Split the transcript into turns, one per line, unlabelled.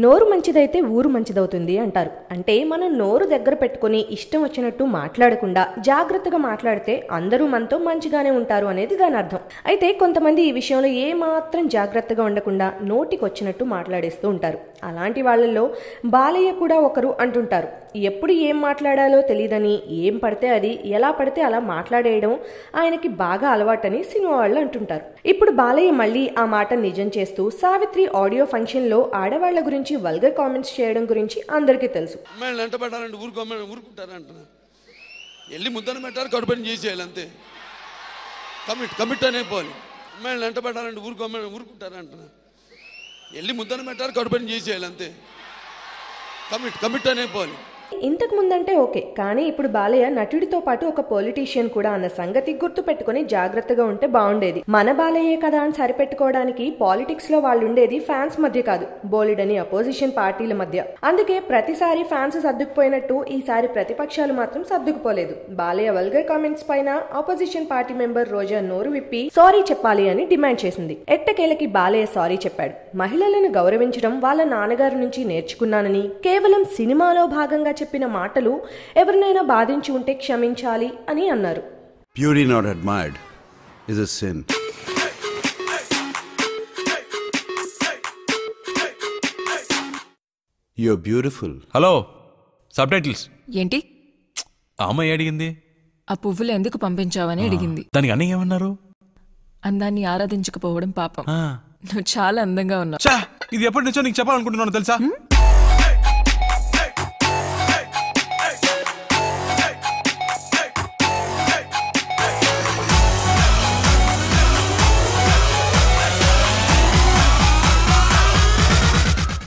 నోరు మంచిదైతే ఊరు మంచిదవుతుంది అంటారు. అంటే మనం నోరు దగ్గర పెట్టుకుని ఇష్టం వచ్చినట్టు మాట్లాడకుండా జాగ్రత్తగా మాట్లాడితే అందరూ మనతో మంచిగానే ఉంటారు అనేది దాని అర్థం. అయితే కొంతమంది ఈ విషయంలో ఏ మాత్రం జాగ్రత్తగా ఉండకుండా నోటికి వచ్చినట్టు మాట్లాడేస్తూ ఉంటారు. అలాంటి వాళ్ళల్లో బాలయ్య కూడా ఒకరు అంటుంటారు. ఎప్పుడు ఏం మాట్లాడాలో తెలియదని ఏం పడితే అది ఎలా పడితే అలా మాట్లాడేయడం ఆయనకి బాగా అలవాటని సినిమా వాళ్ళు అంటుంటారు. ఇప్పుడు బాలయ్య మళ్ళీ ఆ మాట నిజం చేస్తూ సావిత్రి ఆడియో ఫంక్షన్ లో ఆడవాళ్ల గురించి వల్గర్ కామెంట్స్ చేయడం గురించి అందరికీ తెలుసు.
వెళ్ళి ముద్దను పెట్టారు, కడుపుని చేసేయాలి అంతే. కమిట్ అనే పోలి అమ్మాయిలు ఎంట పెట్టాలంటే ఊరుకుంటారంటున్నా. వెళ్ళి ముద్దను పెట్టారు, కడుపుని చేసేయాలి అంతే. కమిట్ అనే పోలి.
ఇంతకు ముందంటే ఓకే, కానీ ఇప్పుడు బాలయ్య నటుడితో పాటు ఒక పొలిటీషియన్ కూడా అన్న సంగతి గుర్తు పెట్టుకుని జాగ్రత్తగా ఉంటే బాగుండేది. మన బాలయ్యే కదా అని సరిపెట్టుకోవడానికి పాలిటిక్స్ లో వాళ్ళు ఉండేది ఫ్యాన్స్ మధ్య కాదు, బోలెడని అపోజిషన్ పార్టీల మధ్య. అందుకే ప్రతిసారి ఫ్యాన్స్ సర్దుకుపోయినట్టు ఈసారి ప్రతిపక్షాలు మాత్రం సర్దుకుపోలేదు. బాలయ్య వల్గర్ కామెంట్స్ పైన ఆపోజిషన్ పార్టీ మెంబర్ రోజా నోరు విప్పి సారీ చెప్పాలి అని డిమాండ్ చేసింది. ఎట్టకేలకి బాలయ్య సారీ చెప్పాడు. మహిళలను గౌరవించడం వాళ్ళ నాన్నగారి నుంచి నేర్చుకున్నానని, కేవలం సినిమాలో భాగంగా చెప్పిన మాటలు ఎవరినైనా బాధించి ఉంటే క్షమించాలి అని అన్నారు.
Beauty not admired is a sin. You're beautiful.
Hello, sub titles
ఏంటి?
అమ్మాయి అడిగింది
ఆ పువ్వులు ఎందుకు పంపించావని అడిగింది.
దానికి అన్నయ్య ఏమన్నారు?
అందాన్ని ఆరాధించకపోవడం పాపం. నువ్వు చాలా అందంగా ఉన్నావు.
ఇది ఎప్పటి నుంచో నీకు చెప్పాలనుకుంటున్నాను తెలుసా?